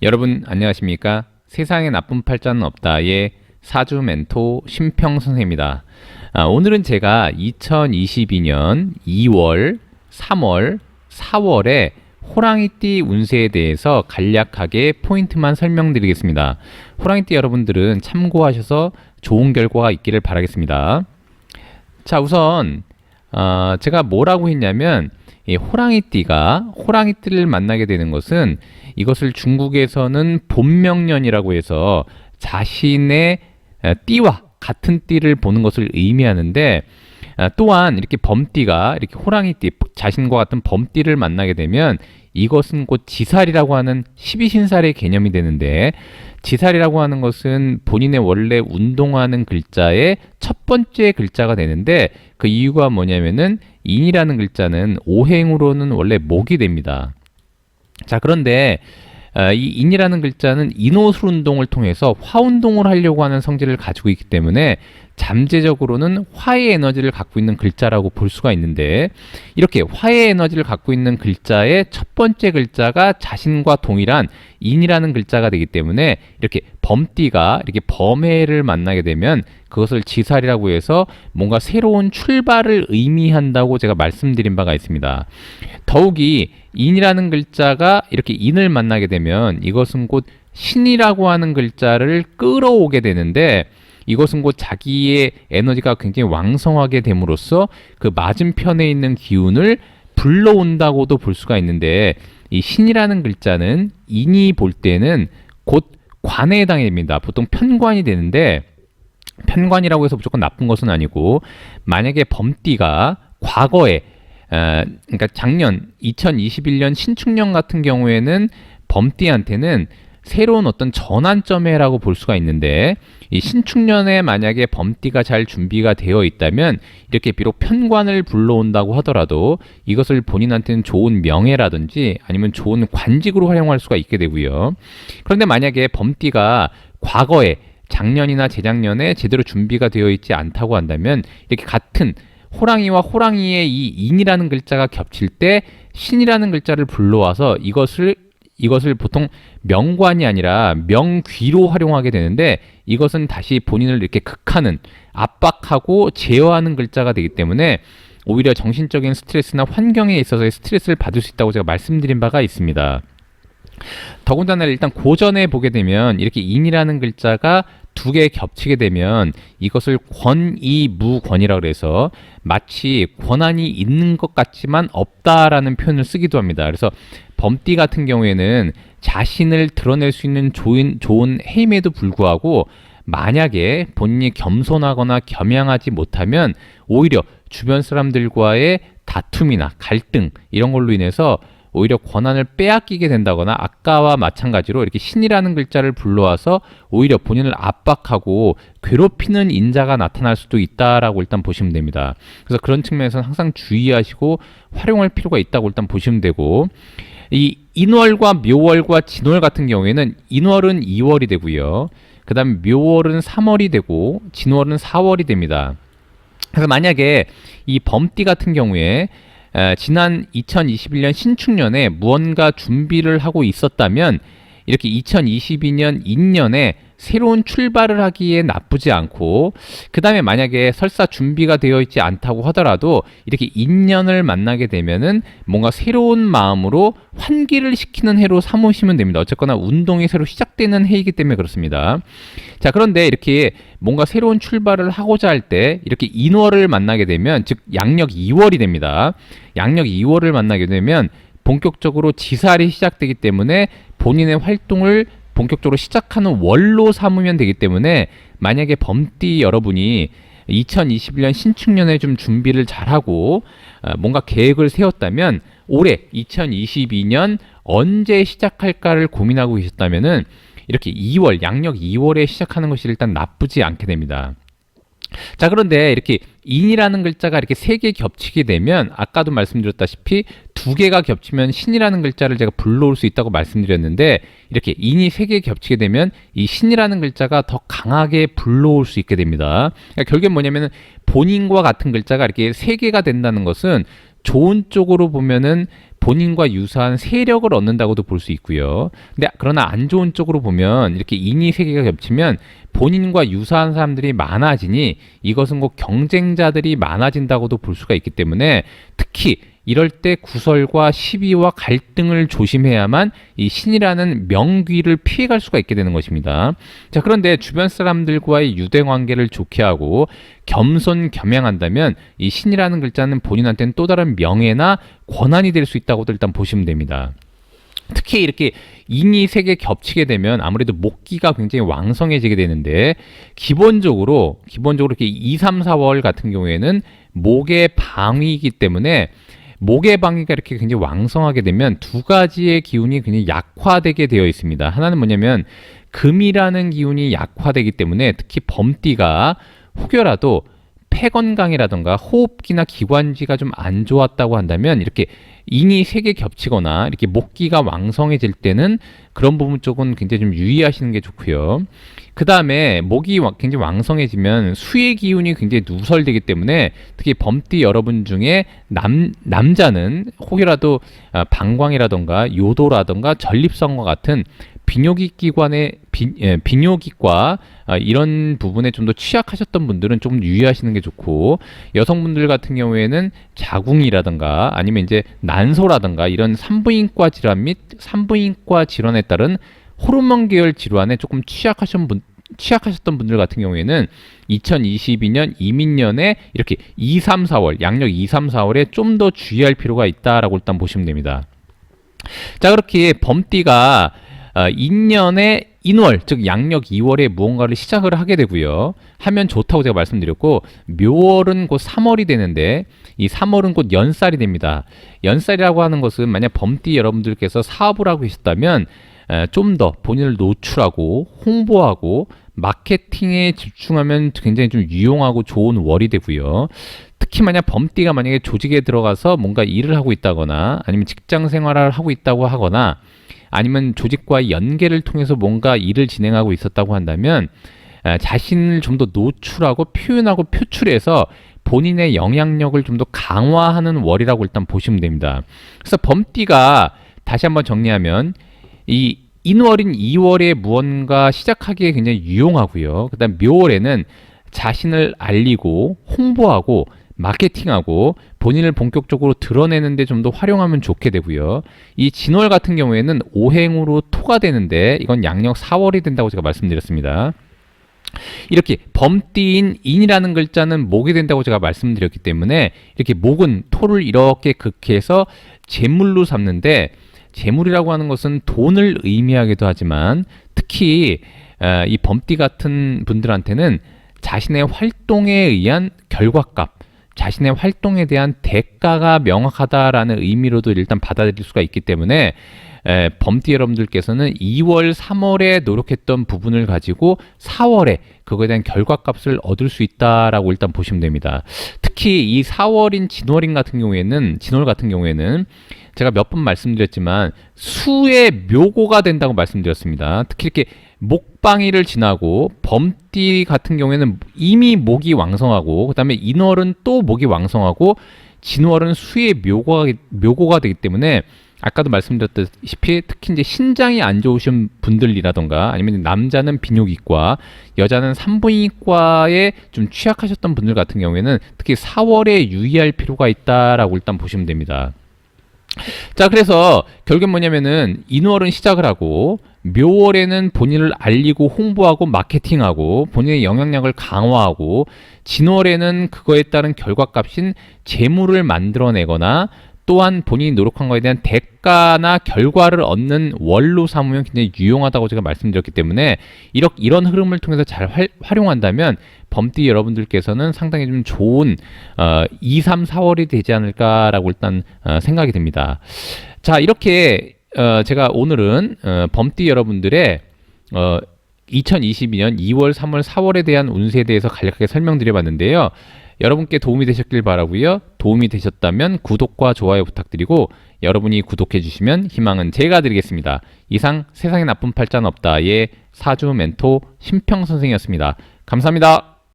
여러분 안녕하십니까? 세상에 나쁜 팔자는 없다의 사주 멘토 심평 선생입니다. 오늘은 제가 2022년 2월, 3월, 4월에 호랑이띠 운세에 대해서 간략하게 포인트만 설명드리겠습니다. 호랑이띠 여러분들은 참고하셔서 좋은 결과가 있기를 바라겠습니다. 자, 우선 제가 뭐라고 했냐면 이 호랑이띠를 만나게 되는 것은 이것을 중국에서는 본명년이라고 해서 자신의 띠와 같은 띠를 보는 것을 의미하는데, 또한 이렇게 범띠가 이렇게 호랑이띠 자신과 같은 범띠를 만나게 되면 이것은 곧 지살이라고 하는 12신살의 개념이 되는데, 지살이라고 하는 것은 본인의 원래 운동하는 글자의 첫 번째 글자가 되는데, 그 이유가 뭐냐면은 인이라는 글자는 오행으로는 원래 목이 됩니다. 자, 그런데 이 인이라는 글자는 인호술 운동을 통해서 화 운동을 하려고 하는 성질을 가지고 있기 때문에 잠재적으로는 화의 에너지를 갖고 있는 글자라고 볼 수가 있는데, 이렇게 화의 에너지를 갖고 있는 글자의 첫 번째 글자가 자신과 동일한 인이라는 글자가 되기 때문에 이렇게 범띠가 이렇게 범해를 만나게 되면 그것을 지살이라고 해서 뭔가 새로운 출발을 의미한다고 제가 말씀드린 바가 있습니다. 더욱이 인이라는 글자가 이렇게 인을 만나게 되면 이것은 곧 신이라고 하는 글자를 끌어오게 되는데, 이것은 곧 자기의 에너지가 굉장히 왕성하게 됨으로써 그 맞은편에 있는 기운을 불러온다고도 볼 수가 있는데, 이 신이라는 글자는 인이 볼 때는 곧 관에 해당이 됩니다. 보통 편관이 되는데, 편관이라고 해서 무조건 나쁜 것은 아니고, 만약에 범띠가 과거에 그러니까 작년 2021년 신축년 같은 경우에는 범띠한테는 새로운 어떤 전환점이라고 볼 수가 있는데, 이 신축년에 만약에 범띠가 잘 준비가 되어 있다면 이렇게 비록 편관을 불러온다고 하더라도 이것을 본인한테는 좋은 명예라든지 아니면 좋은 관직으로 활용할 수가 있게 되고요. 그런데 만약에 범띠가 과거에 작년이나 재작년에 제대로 준비가 되어 있지 않다고 한다면 이렇게 같은 호랑이와 호랑이의 이 인이라는 글자가 겹칠 때 신이라는 글자를 불러와서 이것을 보통 명관이 아니라 명귀로 활용하게 되는데, 이것은 다시 본인을 이렇게 극하는, 압박하고 제어하는 글자가 되기 때문에 오히려 정신적인 스트레스나 환경에 있어서의 스트레스를 받을 수 있다고 제가 말씀드린 바가 있습니다. 더군다나 일단 고전에 보게 되면 이렇게 인이라는 글자가 두 개 겹치게 되면 이것을 권이무권이라고 해서 마치 권한이 있는 것 같지만 없다라는 표현을 쓰기도 합니다. 그래서 범띠 같은 경우에는 자신을 드러낼 수 있는 좋은 해임에도 불구하고 만약에 본인이 겸손하거나 겸양하지 못하면 오히려 주변 사람들과의 다툼이나 갈등 이런 걸로 인해서 오히려 권한을 빼앗기게 된다거나, 아까와 마찬가지로 이렇게 신이라는 글자를 불러와서 오히려 본인을 압박하고 괴롭히는 인자가 나타날 수도 있다라고 일단 보시면 됩니다. 그래서 그런 측면에서는 항상 주의하시고 활용할 필요가 있다고 일단 보시면 되고, 이 인월과 묘월과 진월 같은 경우에는 인월은 2월이 되고요. 그 다음에 묘월은 3월이 되고 진월은 4월이 됩니다. 그래서 만약에 이 범띠 같은 경우에 지난 2021년 신축년에 무언가 준비를 하고 있었다면 이렇게 2022년 인년에 새로운 출발을 하기에 나쁘지 않고, 그 다음에 만약에 설사 준비가 되어 있지 않다고 하더라도 이렇게 인년을 만나게 되면은 뭔가 새로운 마음으로 환기를 시키는 해로 삼으시면 됩니다. 어쨌거나 운동이 새로 시작되는 해이기 때문에 그렇습니다. 자, 그런데 이렇게 뭔가 새로운 출발을 하고자 할 때 이렇게 인월을 만나게 되면, 즉 양력 2월이 됩니다. 양력 2월을 만나게 되면 본격적으로 지살이 시작되기 때문에 본인의 활동을 본격적으로 시작하는 월로 삼으면 되기 때문에, 만약에 범띠 여러분이 2021년 신축년에 좀 준비를 잘하고 뭔가 계획을 세웠다면 올해 2022년 언제 시작할까를 고민하고 계셨다면은 이렇게 2월, 양력 2월에 시작하는 것이 일단 나쁘지 않게 됩니다. 자, 그런데 이렇게 인이라는 글자가 이렇게 세 개 겹치게 되면 아까도 말씀드렸다시피 두 개가 겹치면 신이라는 글자를 제가 불러올 수 있다고 말씀드렸는데, 이렇게 인이 세 개 겹치게 되면 이 신이라는 글자가 더 강하게 불러올 수 있게 됩니다. 그러니까 결국엔 뭐냐면은 본인과 같은 글자가 이렇게 세 개가 된다는 것은 좋은 쪽으로 보면은 본인과 유사한 세력을 얻는다고도 볼 수 있고요. 근데 그러나 안 좋은 쪽으로 보면 이렇게 인이 세 개가 겹치면 본인과 유사한 사람들이 많아지니 이것은 곧 경쟁자들이 많아진다고도 볼 수가 있기 때문에 특히 이럴 때 구설과 시비와 갈등을 조심해야만 이 신이라는 명귀를 피해갈 수가 있게 되는 것입니다. 자, 그런데 주변 사람들과의 유대 관계를 좋게 하고 겸손겸양한다면 이 신이라는 글자는 본인한테는 또 다른 명예나 권한이 될 수 있다고도 일단 보시면 됩니다. 특히 이렇게 인이 세 개 겹치게 되면 아무래도 목기가 굉장히 왕성해지게 되는데 기본적으로 이렇게 2, 3, 4월 같은 경우에는 목의 방위이기 때문에 목의 방위가 이렇게 굉장히 왕성하게 되면 두 가지의 기운이 굉장히 약화되게 되어 있습니다. 하나는 뭐냐면 금이라는 기운이 약화되기 때문에 특히 범띠가 혹여라도 폐 건강이라던가 호흡기나 기관지가 좀 안 좋았다고 한다면 이렇게 인이 세 개 겹치거나 이렇게 목기가 왕성해질 때는 그런 부분 쪽은 굉장히 좀 유의하시는 게 좋고요. 그 다음에 목이 굉장히 왕성해지면 수의 기운이 굉장히 누설되기 때문에 특히 범띠 여러분 중에 남자는 혹여라도 방광이라던가 요도라던가 전립선과 같은 비뇨기 기관의 비뇨기과 이런 부분에 좀 더 취약하셨던 분들은 좀 유의하시는 게 좋고, 여성분들 같은 경우에는 자궁이라든가 아니면 이제 난소라든가 이런 산부인과 질환 및 산부인과 질환에 따른 호르몬 계열 질환에 조금 취약하셨던 분들 같은 경우에는 2022년 이민년에 이렇게 2, 3, 4월 양력 2, 3, 4월에 좀 더 주의할 필요가 있다라고 일단 보시면 됩니다. 자, 그렇게 범띠가 인년의 인월, 즉 양력 2월에 무언가를 시작을 하게 되고요. 하면 좋다고 제가 말씀드렸고, 묘월은 곧 3월이 되는데 이 3월은 곧 연살이 됩니다. 연살이라고 하는 것은 만약 범띠 여러분들께서 사업을 하고 계셨다면 좀 더 본인을 노출하고 홍보하고 마케팅에 집중하면 굉장히 좀 유용하고 좋은 월이 되고요. 특히 만약 범띠가 만약에 조직에 들어가서 뭔가 일을 하고 있다거나 아니면 직장 생활을 하고 있다고 하거나 아니면 조직과의 연계를 통해서 뭔가 일을 진행하고 있었다고 한다면 자신을 좀 더 노출하고 표현하고 표출해서 본인의 영향력을 좀 더 강화하는 월이라고 일단 보시면 됩니다. 그래서 범띠가 다시 한번 정리하면 이 인월인 2월에 무언가 시작하기에 굉장히 유용하고요. 그 다음 묘월에는 자신을 알리고 홍보하고 마케팅하고 본인을 본격적으로 드러내는데 좀 더 활용하면 좋게 되고요. 이 진월 같은 경우에는 오행으로 토가 되는데 이건 양력 4월이 된다고 제가 말씀드렸습니다. 이렇게 범띠인 인이라는 글자는 목이 된다고 제가 말씀드렸기 때문에 이렇게 목은 토를 이렇게 극해서 재물로 삼는데, 재물이라고 하는 것은 돈을 의미하기도 하지만 특히 이 범띠 같은 분들한테는 자신의 활동에 의한 결과값, 자신의 활동에 대한 대가가 명확하다라는 의미로도 일단 받아들일 수가 있기 때문에 범띠 여러분들께서는 2월, 3월에 노력했던 부분을 가지고 4월에 그거에 대한 결과값을 얻을 수 있다라고 일단 보시면 됩니다. 특히 이 4월인 진월 같은 경우에는 제가 몇 번 말씀드렸지만 수의 묘고가 된다고 말씀드렸습니다. 특히 이렇게 목방위를 지나고 범띠 같은 경우에는 이미 목이 왕성하고 그 다음에 인월은 또 목이 왕성하고 진월은 수의 묘고가 되기 때문에 아까도 말씀드렸다시피 특히 이제 신장이 안 좋으신 분들이라던가 아니면 남자는 비뇨기과, 여자는 산부인과에 좀 취약하셨던 분들 같은 경우에는 특히 4월에 유의할 필요가 있다라고 일단 보시면 됩니다. 자, 그래서 결국은 뭐냐면은 인월은 시작을 하고 묘월에는 본인을 알리고 홍보하고 마케팅하고 본인의 영향력을 강화하고 진월에는 그거에 따른 결과값인 재물을 만들어내거나 또한 본인이 노력한 거에 대한 대가나 결과를 얻는 월로 삼으면 굉장히 유용하다고 제가 말씀드렸기 때문에 이런 흐름을 통해서 잘 활용한다면 범띠 여러분들께서는 상당히 좀 좋은 2, 3, 4월이 되지 않을까라고 일단 생각이 됩니다. 자, 이렇게 제가 오늘은 범띠 여러분들의 2022년 2월, 3월, 4월에 대한 운세에 대해서 간략하게 설명드려봤는데요. 여러분께 도움이 되셨길 바라고요. 도움이 되셨다면 구독과 좋아요 부탁드리고 여러분이 구독해 주시면 희망은 제가 드리겠습니다. 이상 세상에 나쁜 팔자는 없다의 사주 멘토 심평 선생이었습니다. 감사합니다.